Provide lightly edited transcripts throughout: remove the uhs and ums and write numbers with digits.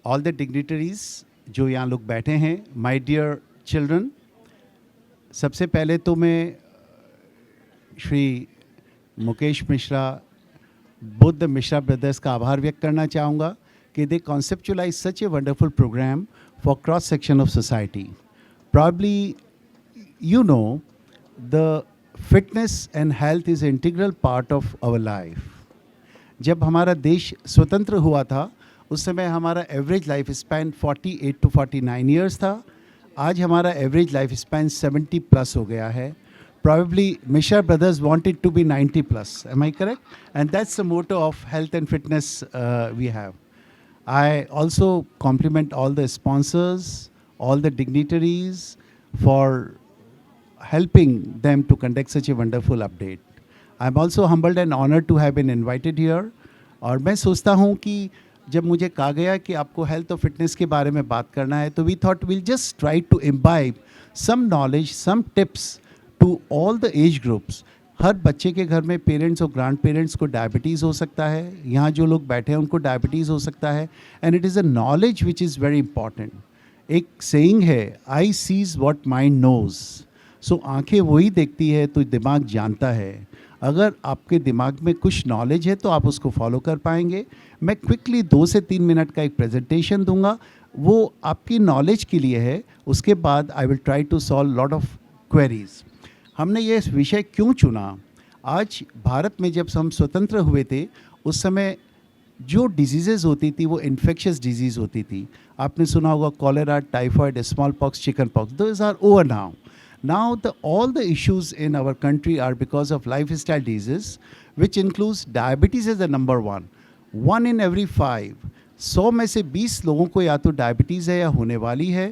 all the dignitaries जो यहाँ लोग बैठे हैं, my dear children, सबसे पहले तो मैं श्री मुकेश मिश्रा, बुद्ध मिश्रा ब्रदर्स का आभार व्यक्त करना चाहूँगा कि they conceptualize such a wonderful program for cross section of society. Probably you know the fitness and health is an integral part of our life. जब हमारा देश स्वतंत्र हुआ था उस समय हमारा average life span 48 to 49 years था. आज हमारा एवरेज लाइफ स्पैन 70 प्लस हो गया है. Probably Mishra brothers wanted to be 90 plus. Am I correct? And that's the motto of health and fitness we have. I also compliment all the sponsors, all the dignitaries for helping them to conduct such a wonderful update. I'm also humbled and honored to have been invited here. और मैं सोचता हूँ कि जब मुझे कहा गया कि आपको हेल्थ और फिटनेस के बारे में बात करना है तो we thought will just try to imbibe some knowledge, some tips to all the age groups. हर बच्चे के घर में पेरेंट्स और ग्रैंड पेरेंट्स को डायबिटीज़ हो सकता है. यहाँ जो लोग बैठे हैं उनको डायबिटीज़ हो सकता है. And it is a knowledge which is very important. एक सेइंग है, आई सीज व्हाट माइंड नोज़. सो आंखें वही देखती है तो दिमाग जानता है. अगर आपके दिमाग में कुछ नॉलेज है तो आप उसको फॉलो कर पाएंगे. मैं क्विकली 2 से 3 मिनट का एक प्रेजेंटेशन दूंगा, वो आपकी नॉलेज के लिए है. उसके बाद I will try to solve lot of queries. हमने ये विषय क्यों चुना? आज भारत में जब हम स्वतंत्र हुए थे उस समय जो डिजीज़ेज होती थी वो इन्फेक्शियस डिजीज़ होती थी. आपने सुना होगा cholera, typhoid, smallpox, chickenpox. Those are over now. Now all the issues in our country are because of lifestyle diseases, which includes diabetes as the number one. 1 in every 5. 100 में से 20 लोगों को या तो diabetes है या होने वाली है.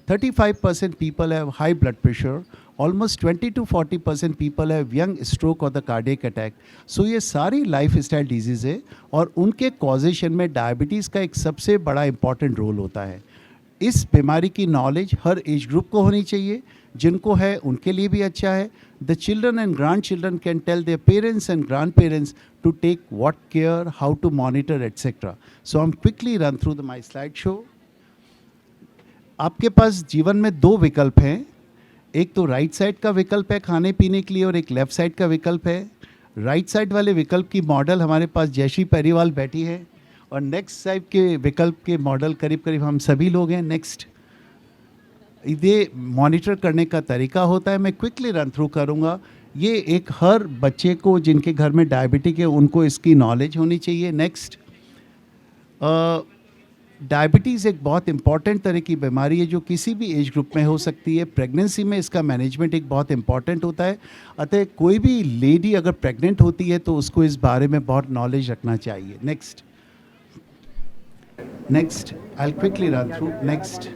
35% people have high blood pressure. Almost 20 to 40% people have young stroke or the cardiac attack. So ये सारी lifestyle disease है और उनके causation में डायबिटीज़ का एक सबसे बड़ा important रोल होता है. इस बीमारी की नॉलेज हर एज ग्रुप को होनी चाहिए. जिनको है उनके लिए भी अच्छा है. The children and grandchildren can tell their parents and grandparents to take what care, how to monitor etcetera. So I am quickly run through my slideshow. आपके पास जीवन में 2 विकल्प हैं. एक तो राइट साइड का विकल्प है खाने पीने के लिए और एक लेफ्ट साइड का विकल्प है. राइट साइड वाले विकल्प की मॉडल हमारे पास जयश्री परिवाल बैठी है और नेक्स्ट साइड के विकल्प के मॉडल करीब करीब हम सभी लोग हैं. नेक्स्ट, ये मॉनिटर करने का तरीका होता है. मैं क्विकली रन थ्रू करूँगा. ये एक हर बच्चे को जिनके घर में डायबिटिक है उनको इसकी नॉलेज होनी चाहिए. नेक्स्ट, डायबिटीज़ एक बहुत इंपॉर्टेंट तरह की बीमारी है जो किसी भी एज ग्रुप में हो सकती है. प्रेगनेंसी में इसका मैनेजमेंट एक बहुत इंपॉर्टेंट होता है. अतः कोई भी लेडी अगर प्रेग्नेंट होती है तो उसको इस बारे में बहुत नॉलेज रखना चाहिए. Next, I will quickly run through. Next,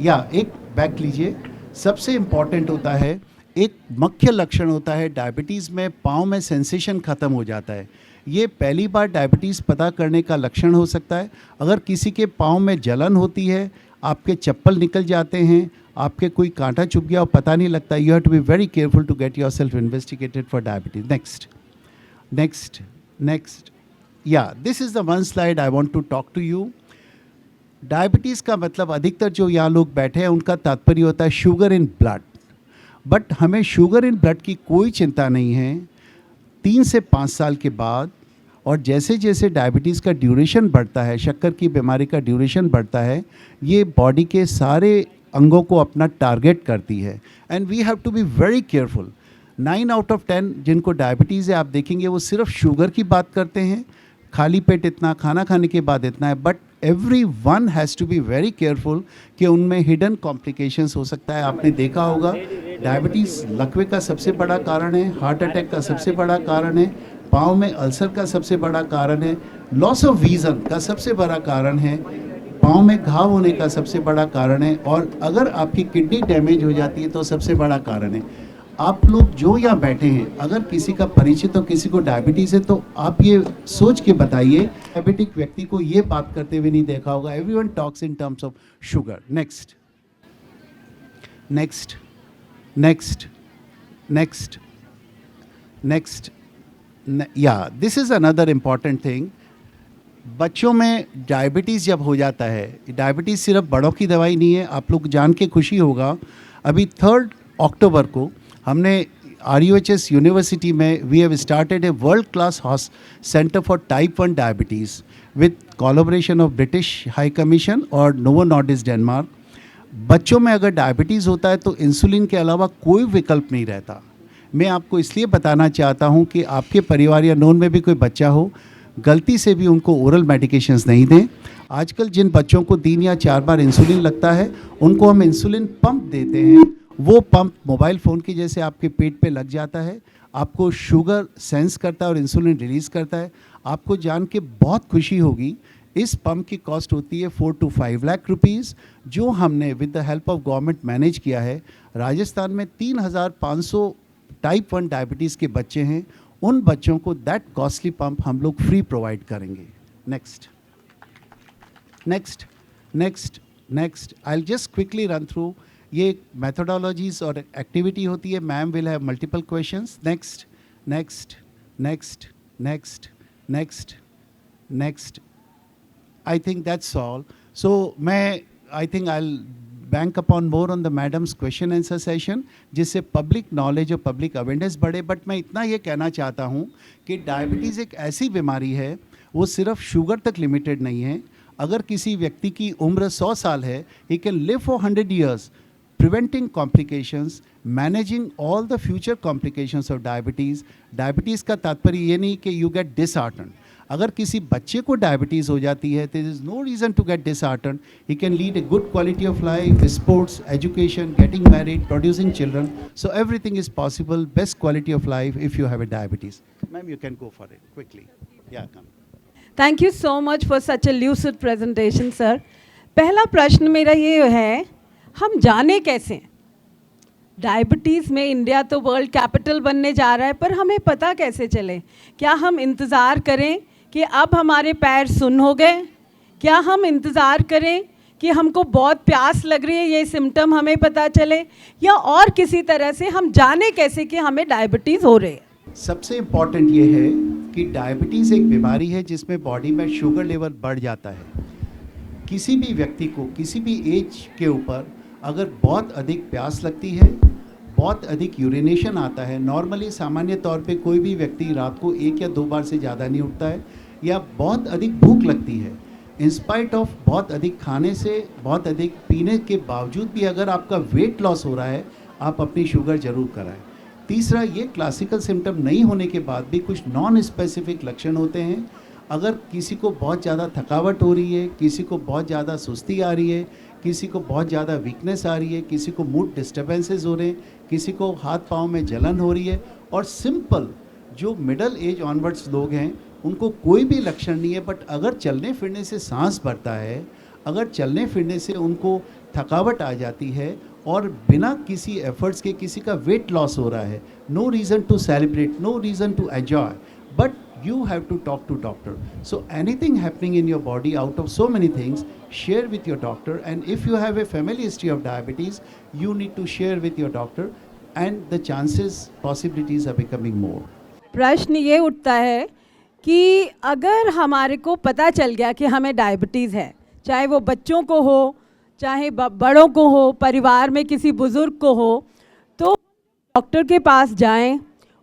या एक बैक लीजिए. सबसे इम्पॉर्टेंट होता है, एक मुख्य लक्षण होता है डायबिटीज़ में पाँव में सेंसेशन ख़त्म हो जाता है. ये पहली बार डायबिटीज़ पता करने का लक्षण हो सकता है. अगर किसी के पाँव में जलन होती है, आपके चप्पल निकल जाते हैं, आपके कोई कांटा चुभ गया और पता नहीं लगता, you have to be very careful to get yourself investigated for diabetes. Next, या this is the one slide I want to talk to you. Diabetes का मतलब अधिकतर जो यहाँ लोग बैठे हैं उनका तात्पर्य होता है शुगर इन ब्लड. बट हमें शुगर इन ब्लड की कोई चिंता नहीं है. 3 से 5 साल के बाद और जैसे जैसे डायबिटीज़ का ड्यूरेशन बढ़ता है, शक्कर की बीमारी का ड्यूरेशन बढ़ता है, ये बॉडी के सारे अंगों को अपना टारगेट करती है. And we have to be very careful. 9 out of 10 जिनको डायबिटीज़ है आप देखेंगे वो सिर्फ शुगर की बात करते हैं. खाली पेट इतना, खाना खाने के बाद इतना है. But everyone has to be very careful कि उनमें हिडन कॉम्प्लिकेशंस हो सकता है. आपने देखा होगा डायबिटीज़ लकवे का सबसे बड़ा कारण है, हार्ट अटैक का सबसे बड़ा कारण है, पाँव में अल्सर का सबसे बड़ा कारण है, लॉस ऑफ विजन का सबसे बड़ा कारण है, पाँव में घाव होने का सबसे बड़ा कारण है, और अगर आपकी किडनी डैमेज हो जाती है तो सबसे बड़ा कारण है. आप लोग जो यहाँ बैठे हैं, अगर किसी का परिचित हो, किसी को डायबिटीज़ है, तो आप ये सोच के बताइए, डायबिटिक व्यक्ति को ये बात करते हुए नहीं देखा होगा. Everyone talks in terms of sugar. Next, या this is another important thing. बच्चों में डायबिटीज़ जब हो जाता है, डायबिटीज़ सिर्फ बड़ों की दवाई नहीं है। आप लोग जान के खुशी होगा, अभी 3 अक्टूबर को हमने RUHS यूनिवर्सिटी में we have started a world class centre for type 1 diabetes with collaboration of British High Commission और नोवो नॉर्डिस्क डेनमार्क। बच्चों में अगर डायबिटीज़ होता है तो इंसुलिन के अलावा कोई विकल्प नहीं रहता। मैं आपको इसलिए बताना चाहता हूं कि आपके परिवार या नोन में भी कोई बच्चा हो, गलती से भी उनको ओरल मेडिकेशंस नहीं दें। आजकल जिन बच्चों को 3 या 4 बार इंसुलिन लगता है, उनको हम इंसुलिन पंप देते हैं। वो पंप मोबाइल फ़ोन की जैसे आपके पेट पे लग जाता है, आपको शुगर सेंस करता है और इंसुलिन रिलीज़ करता है। आपको जान के बहुत खुशी होगी, इस पंप की कॉस्ट होती है 4 to 5 लाख रुपीज़, जो हमने with the help of government manage किया है। राजस्थान में 3,500 टाइप 1 डायबिटीज़ के बच्चे हैं, उन बच्चों को दैट कॉस्टली पंप हम लोग फ्री प्रोवाइड करेंगे। Next next next next I will just quickly run through. ये मैथोडोलॉजीज और एक्टिविटी होती है। Ma'am will have multiple questions. Next next next next next next I think that's all. So I think I'll bank upon more on the madam's question answer session, जिससे public knowledge और public awareness बढ़े। But मैं इतना ये कहना चाहता हूँ कि डायबिटीज़ एक ऐसी बीमारी है, वो सिर्फ शुगर तक लिमिटेड नहीं है। अगर किसी व्यक्ति की उम्र 100 साल है, he can live for 100 years, preventing complications, managing all the future complications of diabetes. Diabetes का तात्पर्य ये नहीं कि you get disheartened. अगर किसी बच्चे को डायबिटीज़ हो जाती है, there is no reason to get disheartened. He can lead a good quality of life, sports, education, getting married, producing children. So everything is possible. Best quality of life if you have a diabetes. Ma'am, you can go for it quickly. Yeah, come. Thank you so much for such a lucid presentation, sir. पहला प्रश्न मेरा ये है, हम जाने कैसे? Diabetes में India तो वर्ल्ड कैपिटल बनने जा रहा है, पर हमें पता कैसे चले? क्या हम इंतज़ार करें कि अब हमारे पैर सुन्न हो गए? क्या हम इंतज़ार करें कि हमको बहुत प्यास लग रही है, ये सिम्टम हमें पता चले? या और किसी तरह से हम जाने कैसे कि हमें डायबिटीज़ हो रही है? सबसे इम्पॉर्टेंट ये है कि डायबिटीज़ एक बीमारी है जिसमें बॉडी में शुगर लेवल बढ़ जाता है। किसी भी व्यक्ति को किसी भी एज के ऊपर अगर बहुत अधिक प्यास लगती है, बहुत अधिक यूरिनेशन आता है, नॉर्मली सामान्य तौर पे कोई भी व्यक्ति रात को 1 या 2 बार से ज़्यादा नहीं उठता है, या बहुत अधिक भूख लगती है, इंस्पाइट ऑफ बहुत अधिक खाने से, बहुत अधिक पीने के बावजूद भी अगर आपका वेट लॉस हो रहा है, आप अपनी शुगर ज़रूर कराएं। तीसरा, ये क्लासिकल सिम्टम नहीं होने के बाद भी कुछ नॉन स्पेसिफिक लक्षण होते हैं। अगर किसी को बहुत ज़्यादा थकावट हो रही है, किसी को बहुत ज़्यादा सुस्ती आ रही है, किसी को बहुत ज़्यादा वीकनेस आ रही है, किसी को मूड डिस्टर्बेंसेस हो रहे हैं, किसी को हाथ पाँव में जलन हो रही है, और सिंपल जो मिडल एज ऑनवर्ड्स लोग हैं उनको कोई भी लक्षण नहीं है, बट अगर चलने फिरने से सांस भरता है, अगर चलने फिरने से उनको थकावट आ जाती है और बिना किसी एफर्ट्स के किसी का वेट लॉस हो रहा है, no reason to celebrate, no reason to enjoy, but you have to talk to doctor. So anything happening in your body out of so many things, share with your doctor, and if you have a family history of diabetes, you need to share with your doctor, and the chances, possibilities are becoming more. प्रश्न ये उठता है कि अगर हमारे को पता चल गया कि हमें डायबिटीज़ है, चाहे वो बच्चों को हो, चाहे बड़ों को हो, परिवार में किसी बुज़ुर्ग को हो, तो डॉक्टर के पास जाएं।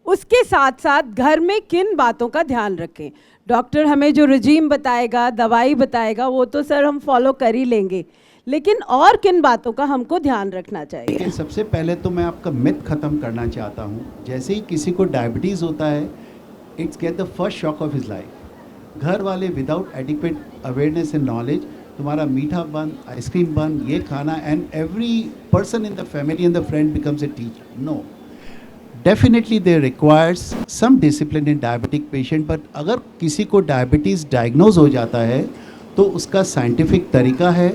उसके साथ साथ घर में किन बातों का ध्यान रखें? डॉक्टर हमें जो रजीम बताएगा, दवाई बताएगा, वो तो सर हम फॉलो कर ही लेंगे, लेकिन और किन बातों का हमको ध्यान रखना चाहिए? सबसे पहले तो मैं आपका मिथ ख़त्म करना चाहता हूँ। जैसे ही किसी को डायबिटीज़ होता है, it's get the first shock of his life. घर वाले without adequate awareness and knowledge, तुम्हारा मीठा बंद, आइसक्रीम बंद, ये खाना, and every person in the family and the friend becomes a teacher. No, definitely there requires some discipline in diabetic patient, but अगर किसी को डायबिटीज़ डायग्नोज हो जाता है तो उसका साइंटिफिक तरीका है,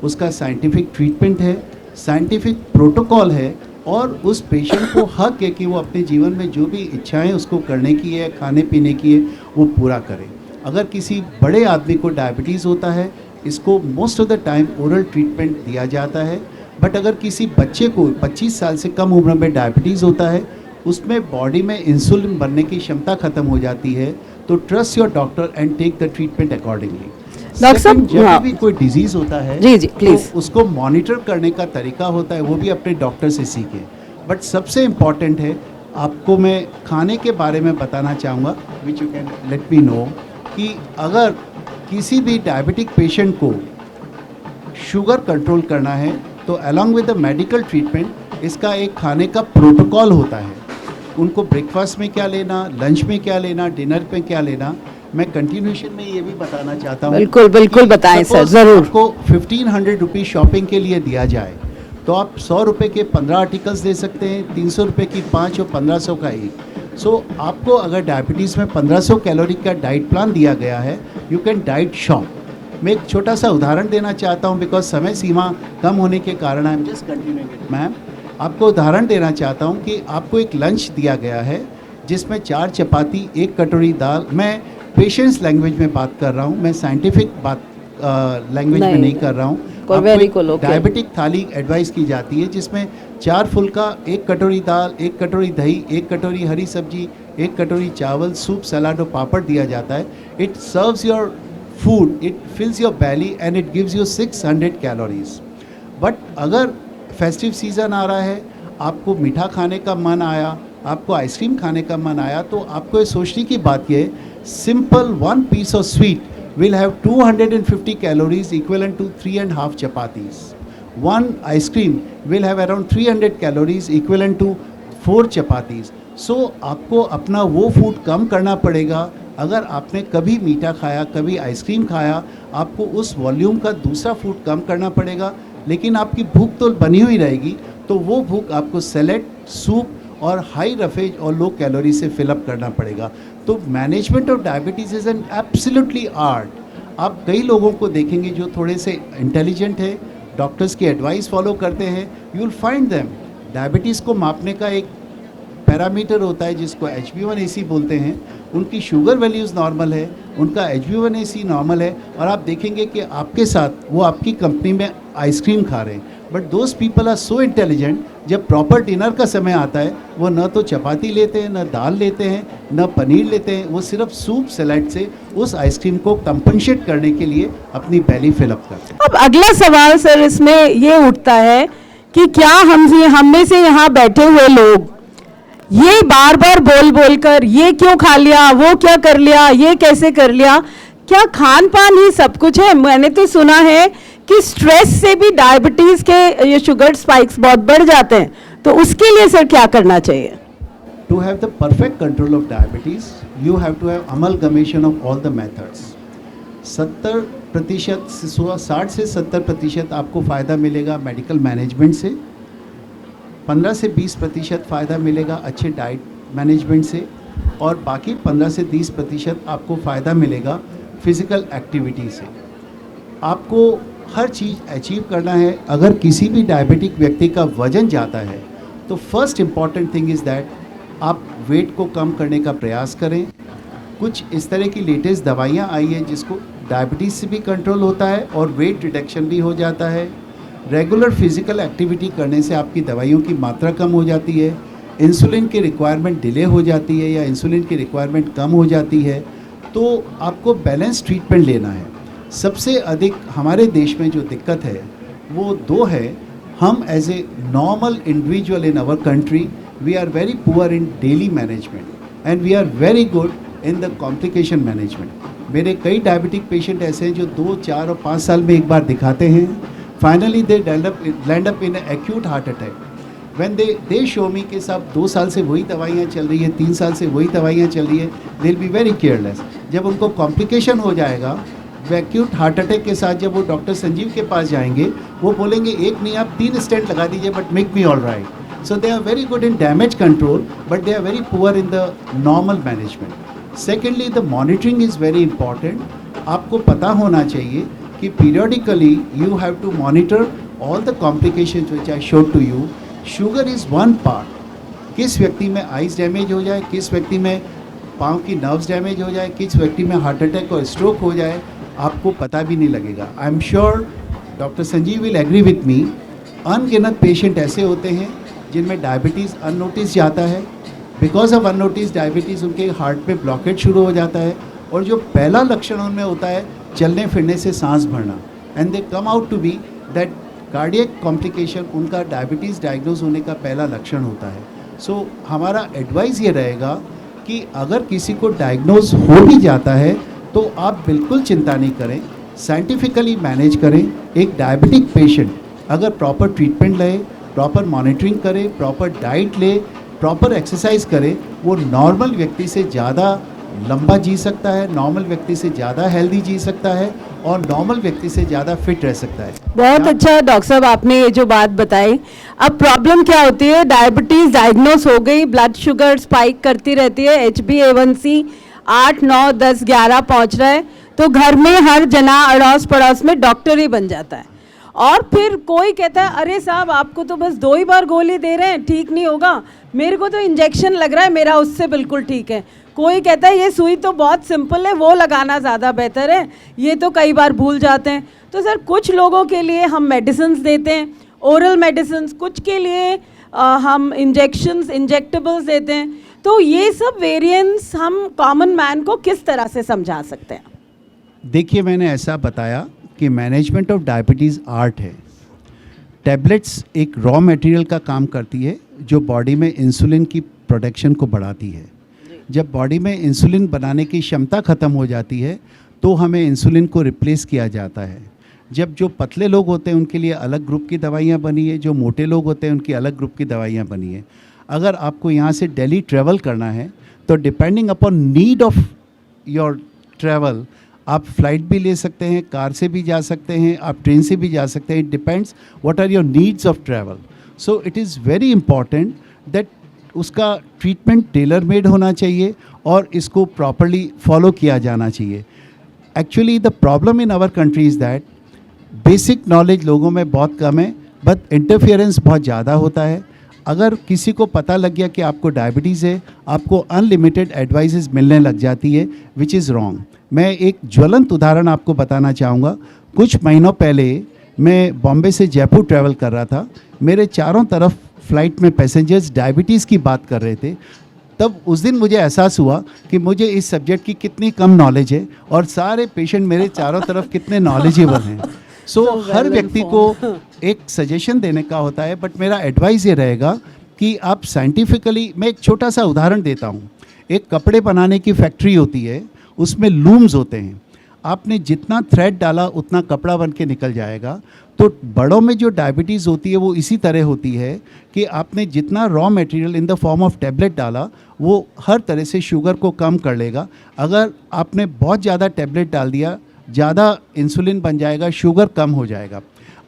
उसका साइंटिफिक ट्रीटमेंट है, साइंटिफिक प्रोटोकॉल है, और उस पेशेंट को हक है कि वो अपने जीवन में जो भी इच्छाएं उसको करने की है, खाने पीने की है, वो पूरा करे। अगर किसी बड़े आदमी को डायबिटीज़ होता है, इसको most of the time oral treatment दिया जाता है, बट अगर किसी बच्चे को 25 साल से कम उम्र में डायबिटीज़ होता है, उसमें बॉडी में इंसुलिन बनने की क्षमता ख़त्म हो जाती है, तो trust your doctor and take the treatment accordingly. Doctor साहब, जब हाँ। भी कोई डिजीज़ होता है जी, जी, प्लीज़। तो उसको मॉनिटर करने का तरीका होता है, वो भी अपने डॉक्टर से सीखें। बट सबसे इम्पॉर्टेंट है, आपको मैं खाने के बारे में बताना चाहूँगा which you can let me know, कि अगर किसी भी डायबिटिक पेशेंट को शुगर कंट्रोल करना है तो along with the medical treatment इसका एक खाने का प्रोटोकॉल होता है। उनको ब्रेकफास्ट में क्या लेना, लंच में क्या लेना, डिनर पे क्या लेना। मैं कंटिन्यूशन में ये भी बताना चाहता हूँ, बिल्कुल, बिल्कुल कि बताएं सर, suppose ज़रूर। आपको 1500 रुपीज़ शॉपिंग के लिए दिया जाए तो आप 100 रुपये के 15 आर्टिकल्स दे सकते हैं, 300 रुपये की 5 और 1500 का 1। सो आपको अगर डायबिटीज़ में 1500 कैलोरी का डाइट प्लान दिया गया है, यू कैन डाइट शॉप। मैं एक छोटा सा उदाहरण देना चाहता हूँ, बिकॉज समय सीमा कम होने के कारण I am just continuing it. Ma'am, आपको उदाहरण देना चाहता हूँ कि आपको एक लंच दिया गया है जिसमें 4 चपाती, 1 कटोरी दाल। मैं पेशेंट्स लैंग्वेज में बात कर रहा हूँ, मैं साइंटिफिक बात लैंग्वेज में नहीं कर रहा हूँ। very cool, okay. डायबिटिक थाली एडवाइस की जाती है जिसमें 4 फुल्का, 1 कटोरी दाल, 1 कटोरी दही, 1 कटोरी हरी सब्जी, 1 कटोरी चावल, सूप, सलाद और पापड़ दिया जाता है। It serves your food, it fills your belly and it gives you 600 calories. But अगर फेस्टिव सीज़न आ रहा है, आपको मीठा खाने का मन आया, आपको आइसक्रीम खाने का मन आया, तो आपको ये सोचने की बात ये, simple 1 piece of sweet will have 250 calories equivalent to 3.5 chapatis. 1 ice cream will have around 300 calories equivalent to 4 chapatis. So आपको अपना वो फूड कम करना पड़ेगा। अगर आपने कभी मीठा खाया, कभी आइसक्रीम खाया, आपको उस वॉल्यूम का दूसरा फूड कम करना पड़ेगा, लेकिन आपकी भूख तो बनी हुई रहेगी। तो वो भूख आपको सैलेड, सूप और हाई रफेज और लो कैलोरी से फिलअप करना पड़ेगा। तो management of diabetes is an absolutely art. आप कई लोगों को देखेंगे जो थोड़े से इंटेलिजेंट है, डॉक्टर्स की एडवाइस फॉलो करते हैं, you will find them. Diabetes को मापने का एक पैरामीटर होता है जिसको HbA1c बोलते हैं। उनकी शुगर वैल्यूज़ नॉर्मल है, उनका HbA1c नॉर्मल है, और आप देखेंगे कि आपके साथ वो आपकी कंपनी में आइसक्रीम खा रहे हैं। But those people are so intelligent, जब प्रॉपर डिनर का समय आता है वो न तो चपाती लेते हैं, न दाल लेते हैं, न पनीर लेते हैं, वो सिर्फ सूप सैलेड से उस आइसक्रीम को कंपनसेट करने के लिए अपनी बैली फिलअप करते हैं। अब अगला सवाल सर इसमें ये उठता है कि क्या हम में से यहाँ बैठे हुए लोग ये बार बार बोल कर ये क्यों खा लिया, वो क्या कर लिया, ये कैसे कर लिया, क्या खान पान ही सब कुछ है? मैंने तो सुना है कि स्ट्रेस से भी डायबिटीज के ये शुगर स्पाइक्स बहुत बढ़ जाते हैं, तो उसके लिए सर क्या करना चाहिए? To have the perfect control of diabetes, you have to have amalgamation of all the methods. 60% 60 से 70% आपको फ़ायदा मिलेगा मेडिकल मैनेजमेंट से, 15 से 20% फ़ायदा मिलेगा अच्छे डाइट मैनेजमेंट से, और बाकी 15 से 30% आपको फ़ायदा मिलेगा फिज़िकल एक्टिविटी से। आपको हर चीज़ अचीव करना है। अगर किसी भी डायबिटिक व्यक्ति का वज़न जाता है तो first important thing is that आप वेट को कम करने का प्रयास करें। कुछ इस तरह की लेटेस्ट दवाइयाँ आई हैं जिसको डायबिटीज़ से भी कंट्रोल होता है और वेट रिडक्शन भी हो जाता है। रेगुलर फिज़िकल एक्टिविटी करने से आपकी दवाइयों की मात्रा कम हो जाती है, इंसुलिन की रिक्वायरमेंट डिले हो जाती है या इंसुलिन की रिक्वायरमेंट कम हो जाती है। तो आपको बैलेंस ट्रीटमेंट लेना है। सबसे अधिक हमारे देश में जो दिक्कत है वो 2 है। हम as a normal individual in our country we are very poor in daily management and we are very good in the complication management. मेरे कई डायबिटिक पेशेंट ऐसे हैं जो 2, 4 और 5 साल में एक बार दिखाते हैं। Finally they land up in acute heart attack. When they show मी कि साहब 2 साल से वही दवाइयाँ चल रही है, 3 साल से वही दवाइयाँ चल रही है, they will be very careless. जब उनको कॉम्प्लिकेशन हो जाएगा एक्यूट हार्ट अटैक के साथ, जब वो डॉक्टर संजीव के पास जाएंगे, वो बोलेंगे 1 नहीं आप 3 स्टेंट लगा दीजिए but make me all right. So they are very good in damage control but they are very poor in the normal management. Secondly the monitoring is very important. आपको पता होना चाहिए कि periodically you have to monitor all the complications which I showed to you. Sugar is one part. किस व्यक्ति में eyes damage हो जाए, किस व्यक्ति में पाँव की नर्व्स डैमेज हो जाए, किस व्यक्ति में हार्ट अटैक और स्ट्रोक हो जाए, आपको पता भी नहीं लगेगा। I am sure doctor Sanjeev will agree with me. अनगिनत पेशेंट ऐसे होते हैं जिनमें डायबिटीज़ अननोटिस जाता है, बिकॉज ऑफ अननोटिस डायबिटीज़ उनके हार्ट पे ब्लॉकेज शुरू हो जाता है, और जो पहला लक्षण उनमें होता है चलने फिरने से सांस भरना, and they come out to be that cardiac complication उनका डायबिटीज़ डायग्नोज होने का पहला लक्षण होता है। सो हमारा एडवाइस ये रहेगा कि अगर किसी को डायग्नोज हो भी जाता है तो आप बिल्कुल चिंता नहीं करें, साइंटिफिकली मैनेज करें। एक डायबिटिक पेशेंट अगर प्रॉपर ट्रीटमेंट ले, प्रॉपर मॉनिटरिंग करे, प्रॉपर डाइट ले, प्रॉपर एक्सरसाइज करे, वो नॉर्मल व्यक्ति से ज़्यादा लंबा जी सकता है, नॉर्मल व्यक्ति से ज़्यादा हेल्दी जी सकता है, और नॉर्मल व्यक्ति से ज़्यादा फिट रह सकता है। बहुत अच्छा डॉक्टर साहब आपने ये जो बात बताई। अब प्रॉब्लम क्या होती है, डायबिटीज़ डायग्नोस हो गई, ब्लड शुगर स्पाइक करती रहती है, HbA1c 8, 9, 10, 11 पहुंच रहा है, तो घर में हर जना अड़ोस पड़ोस में डॉक्टर ही बन जाता है। और फिर कोई कहता है अरे साहब आपको तो बस 2 ही बार गोली दे रहे हैं, ठीक नहीं होगा, मेरे को तो इंजेक्शन लग रहा है, मेरा उससे बिल्कुल ठीक है। कोई कहता है ये सुई तो बहुत सिंपल है, वो लगाना ज़्यादा बेहतर है, ये तो कई बार भूल जाते हैं। तो सर कुछ लोगों के लिए हम मेडिसिन्स देते हैं, ओरल मेडिसिन्स, कुछ के लिए हम इंजेक्टेबल्स देते हैं। तो ये सब वेरिएंट्स हम कॉमन मैन को किस तरह से समझा सकते हैं? देखिए, मैंने ऐसा बताया कि मैनेजमेंट ऑफ डायबिटीज़ आर्ट है। टैबलेट्स एक रॉ मटेरियल का काम करती है जो बॉडी में इंसुलिन की प्रोडक्शन को बढ़ाती है। जब बॉडी में इंसुलिन बनाने की क्षमता ख़त्म हो जाती है तो हमें इंसुलिन को रिप्लेस किया जाता है। जब जो पतले लोग होते हैं उनके लिए अलग ग्रुप की दवाइयाँ बनी है, जो मोटे लोग होते हैं उनकी अलग ग्रुप की दवाइयाँ बनी है। अगर आपको यहाँ से दिल्ली ट्रैवल करना है तो depending upon need of your travel आप फ्लाइट भी ले सकते हैं, कार से भी जा सकते हैं, आप ट्रेन से भी जा सकते हैं। It depends what are your needs of travel. So it is very important that उसका ट्रीटमेंट टेलर मेड होना चाहिए और इसको प्रॉपरली फॉलो किया जाना चाहिए। Actually the problem in our country is that basic knowledge लोगों में बहुत कम है, बट इंटरफियरेंस बहुत ज़्यादा होता है। अगर किसी को पता लग गया कि आपको डायबिटीज़ है, आपको अनलिमिटेड एडवाइसेस मिलने लग जाती है, विच इज़ रॉन्ग। मैं एक ज्वलंत उदाहरण आपको बताना चाहूँगा। कुछ महीनों पहले मैं बॉम्बे से जयपुर ट्रैवल कर रहा था। मेरे चारों तरफ फ़्लाइट में पैसेंजर्स डायबिटीज़ की बात कर रहे थे। तब उस दिन मुझे एहसास हुआ कि मुझे इस सब्जेक्ट की कितनी कम नॉलेज है और सारे पेशेंट मेरे चारों तरफ कितने नॉलेजेबल हैं। सो हर व्यक्ति को एक सजेशन देने का होता है, बट मेरा एडवाइस ये रहेगा कि आप साइंटिफिकली, मैं एक छोटा सा उदाहरण देता हूँ। एक कपड़े बनाने की फैक्ट्री होती है, उसमें लूम्स होते हैं। आपने जितना थ्रेड डाला उतना कपड़ा बन के निकल जाएगा। तो बड़ों में जो डायबिटीज़ होती है वो इसी तरह होती है कि आपने जितना raw material in the form of tablet डाला वो हर तरह से शुगर को कम कर लेगा। अगर आपने बहुत ज़्यादा टैबलेट डाल दिया, ज़्यादा इंसुलिन बन जाएगा, शुगर कम हो जाएगा।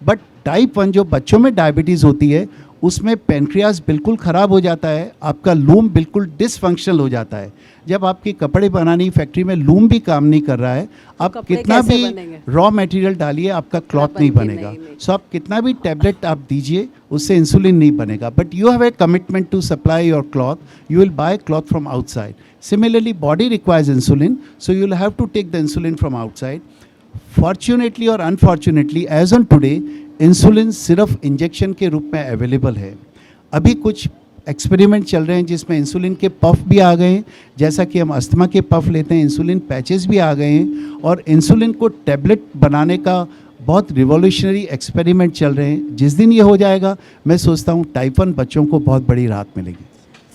बट टाइप 1 जो बच्चों में डायबिटीज़ होती है उसमें पेनक्रियास बिल्कुल ख़राब हो जाता है, आपका लूम बिल्कुल डिसफंक्शनल हो जाता है। जब आपकी कपड़े बनाने की फैक्ट्री में लूम भी काम नहीं कर रहा है, आप कितना भी रॉ मटेरियल डालिए आपका क्लॉथ नहीं बनेगा। सो आप कितना भी टैबलेट आप दीजिए उससे इंसुलिन नहीं बनेगा। But you have a commitment to supply your cloth, you will buy cloth from outside. Similarly body requires insulin, so you will have to take the insulin from outside. Fortunately और unfortunately as on today insulin सिर्फ injection के रूप में available है। अभी कुछ experiment चल रहे हैं जिसमें इंसुलिन के पफ भी आ गए हैं, जैसा कि हम अस्थमा के पफ लेते हैं, इंसुलिन पैचेस भी आ गए हैं। और इंसुलिन को टैबलेट बनाने का बहुत रिवॉल्यूशनरी एक्सपेरिमेंट चल रहे हैं। जिस दिन ये हो जाएगा मैं सोचता हूँ टाइप 1 बच्चों को बहुत बड़ी राहत मिलेगी।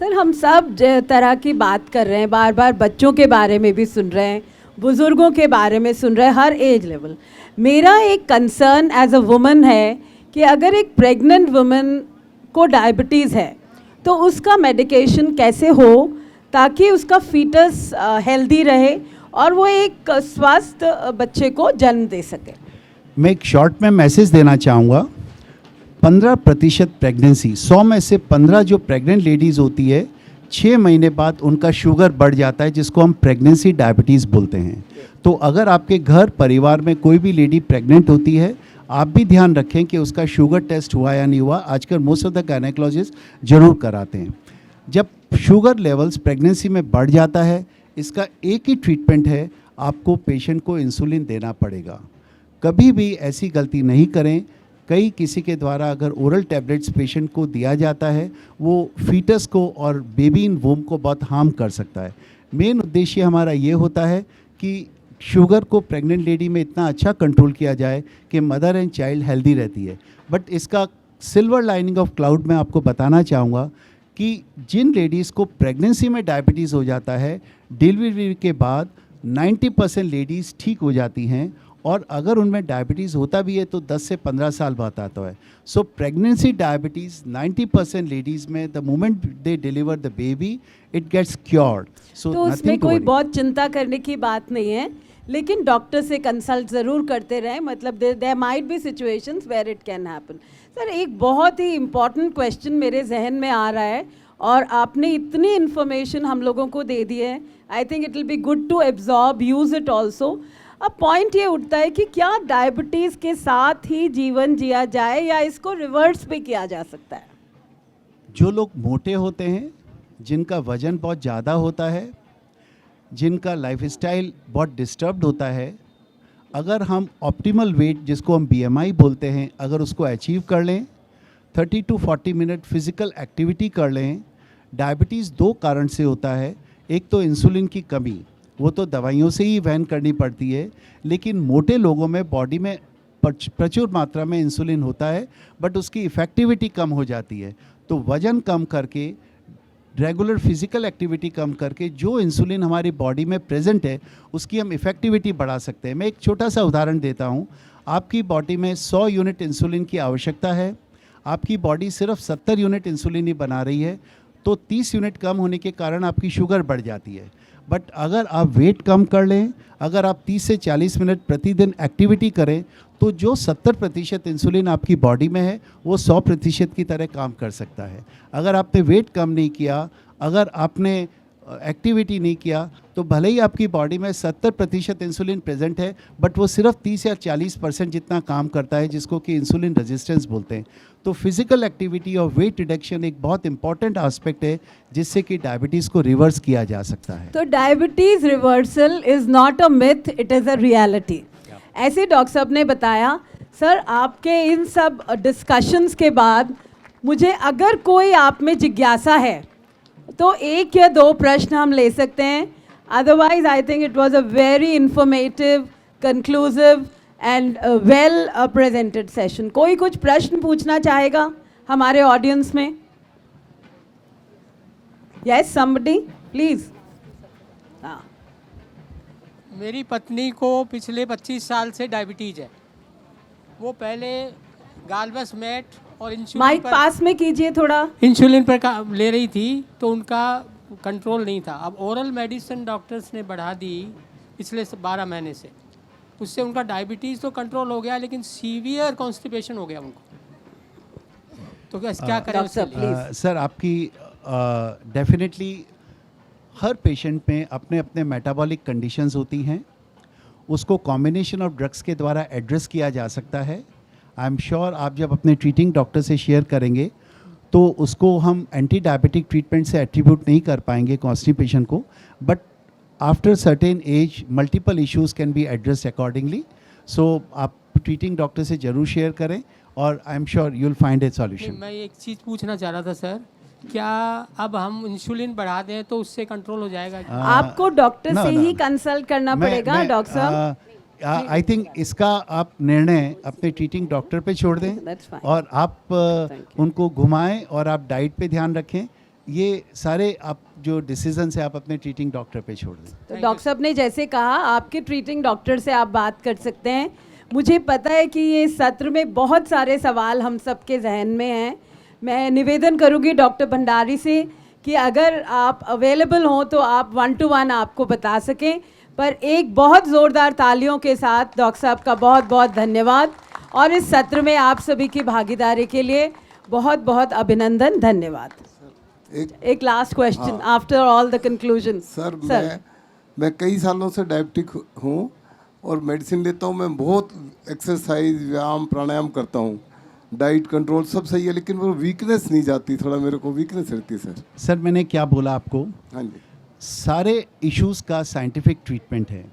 सर हम सब तरह की बात कर रहे हैं, बार बार बच्चों के बारे में भी सुन रहे हैं, बुज़ुर्गों के बारे में सुन रहे हैं, हर एज लेवल। मेरा एक कंसर्न एज अ वुमन है कि अगर एक प्रेग्नेंट वुमन को डायबिटीज़ है तो उसका मेडिकेशन कैसे हो ताकि उसका फीटस हेल्दी रहे और वो एक स्वस्थ बच्चे को जन्म दे सके। मैं एक शॉर्ट में मैसेज देना चाहूँगा। 15% प्रेगनेंसी, 100 में से 15 जो प्रेग्नेंट लेडीज़ होती है 6 महीने बाद उनका शुगर बढ़ जाता है, जिसको हम प्रेगनेंसी डायबिटीज़ बोलते हैं। तो अगर आपके घर परिवार में कोई भी लेडी प्रेग्नेंट होती है, आप भी ध्यान रखें कि उसका शुगर टेस्ट हुआ या नहीं हुआ। आजकल मोस्ट ऑफ द गायनेकोलॉजिस्ट ज़रूर कराते हैं। जब शुगर लेवल्स प्रेगनेंसी में बढ़ जाता है, इसका एक ही ट्रीटमेंट है, आपको पेशेंट को इंसुलिन देना पड़ेगा। कभी भी ऐसी गलती नहीं करें। कई किसी के द्वारा अगर ओरल टैबलेट्स पेशेंट को दिया जाता है वो फीटस को और बेबी इन वोम को बहुत हार्म कर सकता है। मेन उद्देश्य हमारा ये होता है कि शुगर को प्रेग्नेंट लेडी में इतना अच्छा कंट्रोल किया जाए कि मदर एंड चाइल्ड हेल्दी रहती है। बट इसका सिल्वर लाइनिंग ऑफ क्लाउड मैं आपको बताना चाहूँगा कि जिन लेडीज़ को प्रेगनेंसी में डायबिटीज़ हो जाता है, डिलीवरी के बाद 90% लेडीज़ ठीक हो जाती हैं, और अगर उनमें डायबिटीज़ होता भी है तो 10 से 15 साल बाद आता है। सो प्रेगनेंसी डायबिटीज़ 90% लेडीज़ में the moment they deliver the baby it gets cured. So तो उसमें कोई बहुत चिंता करने की बात नहीं है, लेकिन डॉक्टर से कंसल्ट ज़रूर करते रहें। मतलब there might be situations where it can happen. Sir, एक बहुत ही इम्पॉर्टेंट क्वेश्चन मेरे जहन में आ रहा है और आपने इतनी इन्फॉर्मेशन हम लोगों को दे दी है, I think it will be good to absorb, use it also. अब पॉइंट ये उठता है कि क्या डायबिटीज़ के साथ ही जीवन जिया जाए या इसको रिवर्स भी किया जा सकता है? जो लोग मोटे होते हैं, जिनका वज़न बहुत ज़्यादा होता है, जिनका लाइफस्टाइल बहुत डिस्टर्ब्ड होता है, अगर हम ऑप्टिमल वेट जिसको हम BMI बोलते हैं, अगर उसको अचीव कर लें, 30 to 40 मिनट फिज़िकल एक्टिविटी कर लें। डायबिटीज़ दो कारण से होता है, एक तो इंसुलिन की कमी, वो तो दवाइयों से ही वहन करनी पड़ती है, लेकिन मोटे लोगों में बॉडी में प्रचुर मात्रा में इंसुलिन होता है बट उसकी इफ़ेक्टिविटी कम हो जाती है। तो वज़न कम करके, रेगुलर फिज़िकल एक्टिविटी कम करके जो इंसुलिन हमारी बॉडी में प्रेजेंट है उसकी हम इफ़ेक्टिविटी बढ़ा सकते हैं। मैं एक छोटा सा उदाहरण देता हूँ। आपकी बॉडी में 100 यूनिट इंसुलिन की आवश्यकता है, आपकी बॉडी सिर्फ 70 यूनिट इंसुलिन ही बना रही है, तो 30 यूनिट कम होने के कारण आपकी शुगर बढ़ जाती है। बट अगर आप वेट कम कर लें, अगर आप 30 से 40 मिनट प्रतिदिन एक्टिविटी करें, तो जो 70% इंसुलिन आपकी बॉडी में है वो 100% की तरह काम कर सकता है। अगर आपने वेट कम नहीं किया, अगर आपने एक्टिविटी नहीं किया, तो भले ही आपकी बॉडी में 70% इंसुलिन प्रेजेंट है बट वो सिर्फ 30 या 40% जितना काम करता है, जिसको कि इंसुलिन रेजिस्टेंस बोलते हैं। तो फिज़िकल एक्टिविटी और वेट रिडक्शन एक बहुत इंपॉर्टेंट एस्पेक्ट है जिससे कि डायबिटीज़ को रिवर्स किया जा सकता है। तो diabetes reversal is not a myth, it is a reality. ऐसे डॉक्टर साहब ने बताया। सर, आपके इन सब डिस्कशंस के बाद मुझे अगर कोई आप में जिज्ञासा है तो एक या दो प्रश्न हम ले सकते हैं, otherwise I think it was a very informative, conclusive and well presented session. कोई कुछ प्रश्न पूछना चाहेगा हमारे ऑडियंस में? Yes, somebody please. हाँ, मेरी पत्नी को पिछले 25 साल से डायबिटीज़ है। वो पहले गालबस मेट और इंसुलिन माइक पास में कीजिए थोड़ा। इंसुलिन पर ले रही थी तो उनका कंट्रोल नहीं था। अब ओरल मेडिसिन डॉक्टर्स ने बढ़ा दी पिछले 12 महीने से, उससे उनका डायबिटीज़ तो कंट्रोल हो गया लेकिन सीवियर कॉन्स्टिपेशन हो गया उनको। तो क्या करें उसके लिए? सर, आपकी डेफिनेटली हर पेशेंट में अपने अपने मेटाबॉलिक कंडीशंस होती हैं, उसको कॉम्बिनेशन ऑफ ड्रग्स के द्वारा एड्रेस किया जा सकता है। आई एम श्योर आप जब अपने ट्रीटिंग डॉक्टर से शेयर करेंगे तो उसको हम एंटी डायबिटिक ट्रीटमेंट से एट्रीब्यूट नहीं कर पाएंगे कॉन्स्टिपेशन को, but after certain age multiple issues can be addressed accordingly. So आप ट्रीटिंग डॉक्टर से ज़रूर शेयर करें और I am sure you will find a solution. मैं एक चीज़ पूछना चाह रहा था सर, क्या अब हम इंसुलिन बढ़ा दें तो उससे कंट्रोल हो जाएगा? आपको डॉक्टर से ही कंसल्ट करना पड़ेगा डॉक्टर साहब। आई थिंक इसका आप निर्णय अपने ट्रीटिंग डॉक्टर पे छोड़ दें That's fine. और आप उनको घुमाएं और आप डाइट पे ध्यान रखें। ये सारे आप जो डिसीजंस है आप अपने ट्रीटिंग डॉक्टर पे छोड़ दें। तो डॉक्टर साहब ने जैसे कहा, आपके ट्रीटिंग डॉक्टर से आप बात कर सकते हैं। मुझे पता है कि ये सत्र में बहुत सारे सवाल हम सबके जहन में हैं। मैं निवेदन करूंगी डॉक्टर भंडारी से कि अगर आप अवेलेबल हों तो आप 1-to-1 आपको बता सकें। पर एक बहुत ज़ोरदार तालियों के साथ डॉक्टर साहब का बहुत बहुत धन्यवाद और इस सत्र में आप सभी की भागीदारी के लिए बहुत बहुत अभिनंदन, धन्यवाद। एक last question after all the conclusion. Sir, मैं कई सालों से डायबिटिक हूँ और मेडिसिन लेता हूँ। मैं बहुत एक्सरसाइज, व्यायाम, प्राणायाम करता हूँ, डाइट कंट्रोल सब सही है, लेकिन वो वीकनेस नहीं जाती, थोड़ा मेरे को वीकनेस रहती है सर। सर, मैंने क्या बोला आपको? हाँ जी। सारे इश्यूज़ का साइंटिफिक ट्रीटमेंट है।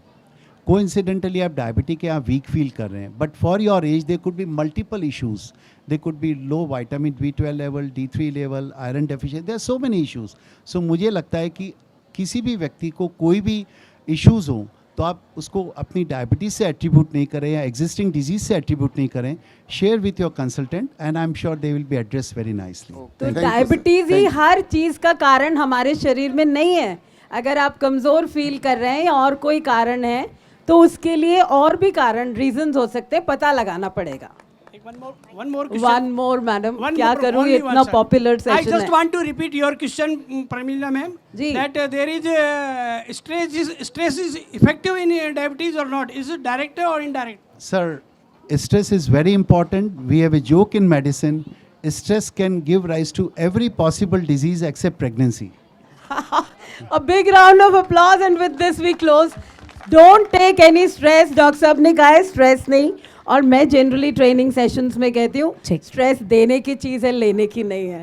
कोइंसिडेंटली आप डायबिटिक है, आप वीक फील कर रहे हैं, but for your age they could be multiple issues. They could be low vitamin B12 level, D3 level, iron deficiency, there are so many issues. So मुझे लगता है कि किसी भी व्यक्ति को कोई भी इश्यूज हो तो आप उसको अपनी डायबिटीज़ से एट्रीब्यूट नहीं करें या एग्जिस्टिंग डिजीज से एट्रीब्यूट नहीं करें. Share with your consultant and I am sure they will be address very nicely. तो डायबिटीज ही हर चीज का कारण हमारे शरीर में नहीं है. अगर आप कमजोर फील कर रहे हैं या और कोई कारण है तो उसके लिए और भी कारण रीजंस हो सकते हैं, पता लगाना पड़ेगा. One more, मैडम, One क्या more, करूँ, only इतना one, sir. Popular I session just है. want to repeat your question, Pramila ma'am. जी. That there is stress is effective in diabetes or not? Is it direct or indirect? Sir, stress is very important. We have a joke in medicine. Stress can give rise to every possible disease except pregnancy. A big round of applause and with this we close. Don't take any stress. Doctor साहब ने कहा है stress नहीं, और मैं generally training sessions में कहती हूँ स्ट्रेस देने की चीज़ है, लेने की नहीं है.